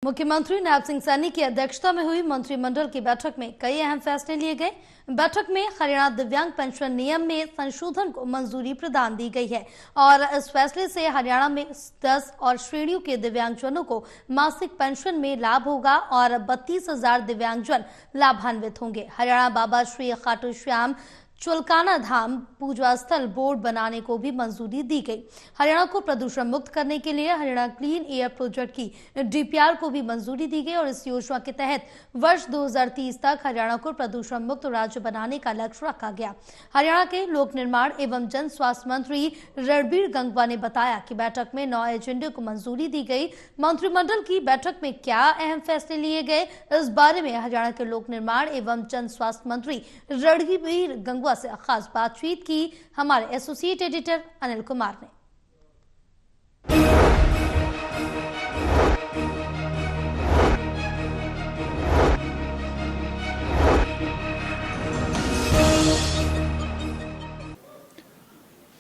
मुख्यमंत्री नायब सिंह सैनी की अध्यक्षता में हुई मंत्रिमंडल की बैठक में कई अहम फैसले लिए गए। बैठक में हरियाणा दिव्यांग पेंशन नियम में संशोधन को मंजूरी प्रदान दी गई है और इस फैसले से हरियाणा में 10 और श्रेणियों के दिव्यांगजनों को मासिक पेंशन में लाभ होगा और 32,000 दिव्यांगजन लाभान्वित होंगे। हरियाणा बाबा श्री खाटू श्याम चुलकाना धाम पूजा स्थल बोर्ड बनाने को भी मंजूरी दी गई। हरियाणा को प्रदूषण मुक्त करने के लिए हरियाणा क्लीन एयर प्रोजेक्ट की डीपीआर को भी मंजूरी दी गई और इस योजना के तहत वर्ष 2030 तक हरियाणा को प्रदूषण मुक्त राज्य बनाने का लक्ष्य रखा गया। हरियाणा के लोक निर्माण एवं जन स्वास्थ्य मंत्री रणबीर गंगवा ने बताया कि बैठक में 9 एजेंडे को मंजूरी दी गई। मंत्रिमंडल की बैठक में क्या अहम फैसले लिए गए, इस बारे में हरियाणा के लोक निर्माण एवं जन स्वास्थ्य मंत्री रणबीर गंगवा से खास बातचीत की हमारे एसोसिएट एडिटर अनिल कुमार ने।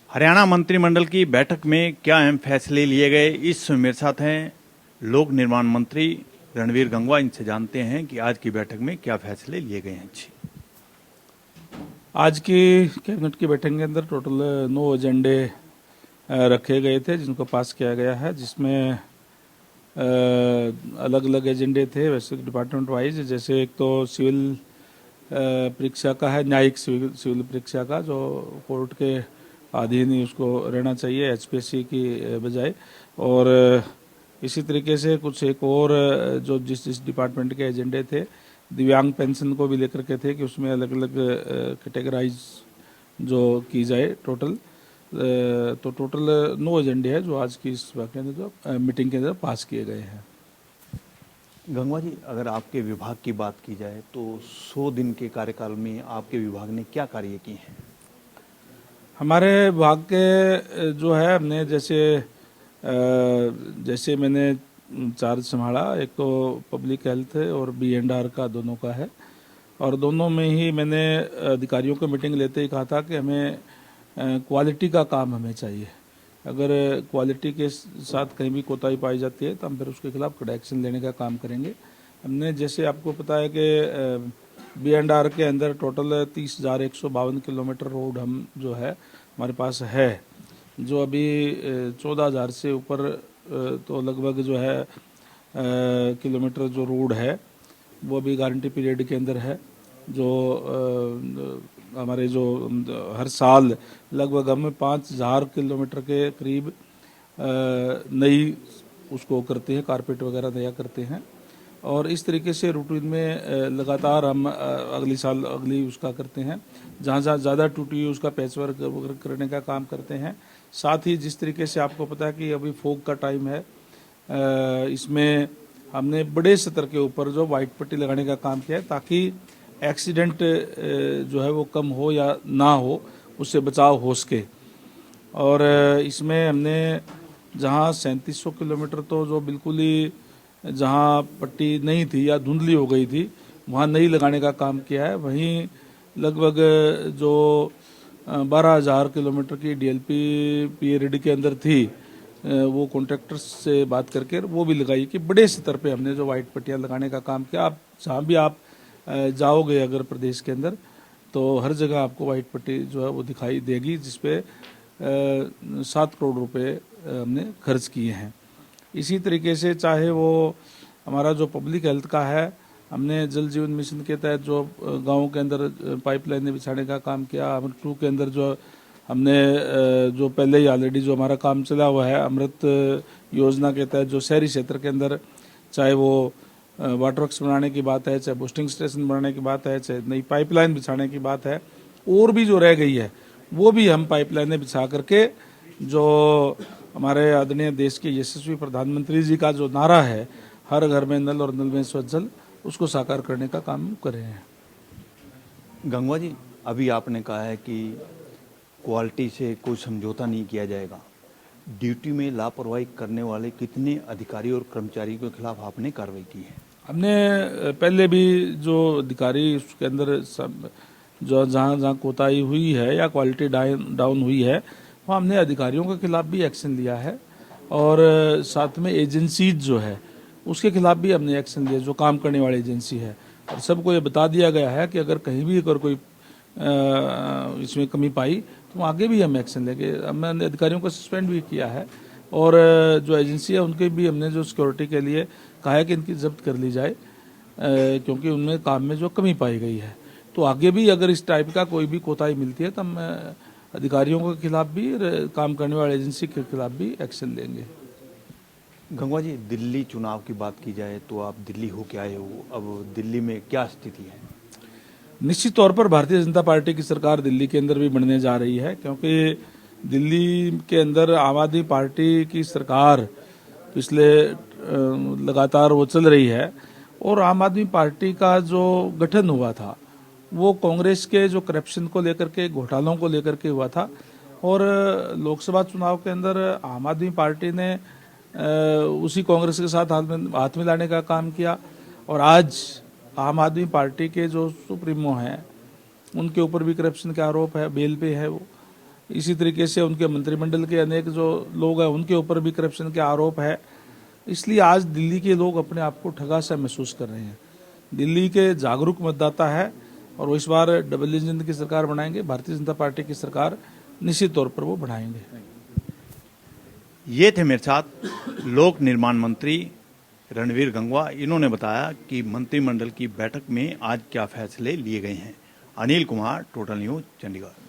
हरियाणा मंत्रिमंडल की बैठक में क्या अहम फैसले लिए गए, इस मेरे साथ हैं लोक निर्माण मंत्री रणबीर गंगवा। इनसे जानते हैं कि आज की बैठक में क्या फैसले लिए गए हैं। आज की कैबिनेट की बैठक के अंदर टोटल 9 एजेंडे रखे गए थे जिनको पास किया गया है, जिसमें अलग अलग एजेंडे थे वैसे डिपार्टमेंट वाइज। जैसे एक तो सिविल परीक्षा का है, न्यायिक सिविल परीक्षा का, जो कोर्ट के अधीन ही उसको रहना चाहिए एचपीएससी की बजाय। और इसी तरीके से कुछ एक और जो जिस डिपार्टमेंट के एजेंडे थे, दिव्यांग पेंशन को भी लेकर के थे कि उसमें अलग अलग कैटेगराइज जो की जाए टोटल। तो टोटल 9 एजेंडे हैं जो आज की इस मीटिंग के अंदर पास किए गए हैं। गंगवा जी, अगर आपके विभाग की बात की जाए तो 100 दिन के कार्यकाल में आपके विभाग ने क्या कार्य किए हैं? हमारे विभाग के जो है, हमने जैसे मैंने चार्ज संभाला, एक तो पब्लिक हेल्थ और B&R का दोनों का है, और दोनों में ही मैंने अधिकारियों को मीटिंग लेते ही कहा था कि हमें क्वालिटी का काम हमें चाहिए। अगर क्वालिटी के साथ कहीं भी कोताही पाई जाती है तो हम फिर उसके खिलाफ कड़ा एक्शन लेने का काम करेंगे। हमने जैसे आपको पता है कि B&R के अंदर टोटल 30,152 किलोमीटर रोड हम जो है हमारे पास है, जो अभी 14,000 से ऊपर तो लगभग जो है किलोमीटर जो रोड है वो भी गारंटी पीरियड के अंदर है। जो हमारे जो हर साल लगभग हम 5,000 किलोमीटर के करीब नई उसको करते हैं, कारपेट वगैरह नया करते हैं। और इस तरीके से रूटीन में लगातार हम अगली उसका करते हैं। जहाँ जहाँ ज़्यादा टूटी उसका पैच वर्क करने का काम करते हैं। साथ ही जिस तरीके से आपको पता है कि अभी फोग का टाइम है, इसमें हमने बड़े स्तर के ऊपर जो वाइट पट्टी लगाने का काम किया है ताकि एक्सीडेंट जो है वो कम हो या ना हो, उससे बचाव हो सके। और इसमें हमने जहाँ 3700 किलोमीटर तो जो बिल्कुल ही जहाँ पट्टी नहीं थी या धुंधली हो गई थी वहाँ नई लगाने का काम किया है। वहीं लगभग जो 12,000 किलोमीटर की DLP पीरियड के अंदर थी, वो कॉन्ट्रैक्टर्स से बात करके वो भी लगाई कि बड़े स्तर पे हमने जो वाइट पट्टियाँ लगाने का काम किया। आप जहाँ भी आप जाओगे अगर प्रदेश के अंदर, तो हर जगह आपको वाइट पट्टी जो है वो दिखाई देगी, जिसपे 7 करोड़ रुपए हमने खर्च किए हैं। इसी तरीके से चाहे वो हमारा जो पब्लिक हेल्थ का है, हमने जल जीवन मिशन के तहत जो गाँव के अंदर पाइपलाइनें बिछाने का काम किया। अमृत 2 के अंदर जो हमने जो पहले ही ऑलरेडी जो हमारा काम चला हुआ है अमृत योजना के तहत, जो शहरी क्षेत्र के अंदर चाहे वो वाटर वर्क्स बनाने की बात है, चाहे बूस्टिंग स्टेशन बनाने की बात है, चाहे नई पाइपलाइन बिछाने की बात है, और भी जो रह गई है वो भी हम पाइपलाइनें बिछा करके जो हमारे आदरणीय देश के यशस्वी प्रधानमंत्री जी का जो नारा है, हर घर में नल और नल में स्वच्छ जल, उसको साकार करने का काम कर रहे हैं। गंगवा जी, अभी आपने कहा है कि क्वालिटी से कोई समझौता नहीं किया जाएगा। ड्यूटी में लापरवाही करने वाले कितने अधिकारी और कर्मचारियों के खिलाफ आपने कार्रवाई की है? हमने पहले भी जो अधिकारी उसके अंदर जो जहाँ कोताही हुई है या क्वालिटी डाउन हुई है, वहाँ हमने अधिकारियों के खिलाफ भी एक्शन लिया है। और साथ में एजेंसीज जो है उसके खिलाफ भी हमने एक्शन लिया, जो काम करने वाली एजेंसी है। और सबको ये बता दिया गया है कि अगर कहीं भी अगर कोई इसमें कमी पाई तो आगे भी हम एक्शन लेंगे। हमने अधिकारियों को सस्पेंड भी किया है और जो एजेंसी है उनके भी हमने जो सिक्योरिटी के लिए कहा है कि इनकी जब्त कर ली जाए, क्योंकि उनमें काम में जो कमी पाई गई है। तो आगे भी अगर इस टाइप का कोई भी कोताही मिलती है तो हम अधिकारियों के खिलाफ भी, काम करने वाली एजेंसी के खिलाफ भी एक्शन लेंगे। गंगवा जी, दिल्ली चुनाव की बात की जाए तो आप दिल्ली होके आए हो, अब दिल्ली में क्या स्थिति है? निश्चित तौर पर भारतीय जनता पार्टी की सरकार दिल्ली के अंदर भी बनने जा रही है, क्योंकि दिल्ली के अंदर आम आदमी पार्टी की सरकार पिछले लगातार वो चल रही है और आम आदमी पार्टी का जो गठन हुआ था वो कांग्रेस के जो करप्शन को लेकर के, घोटालों को लेकर के हुआ था। और लोकसभा चुनाव के अंदर आम आदमी पार्टी ने उसी कांग्रेस के साथ हाथ मिलाने का काम किया और आज आम आदमी पार्टी के जो सुप्रीमो हैं उनके ऊपर भी करप्शन के आरोप है, बेल पे है वो। इसी तरीके से उनके मंत्रिमंडल के अनेक जो लोग हैं उनके ऊपर भी करप्शन के आरोप है। इसलिए आज दिल्ली के लोग अपने आप को ठगा सा महसूस कर रहे हैं। दिल्ली के जागरूक मतदाता है और वो इस बार डबल इंजन की सरकार बनाएंगे। भारतीय जनता पार्टी की सरकार निश्चित तौर पर वो बढ़ाएंगे। ये थे मेरे साथ लोक निर्माण मंत्री रणवीर गंगवा। इन्होंने बताया कि मंत्रिमंडल की बैठक में आज क्या फैसले लिए गए हैं। Anil Kumar, total news, Chandigarh.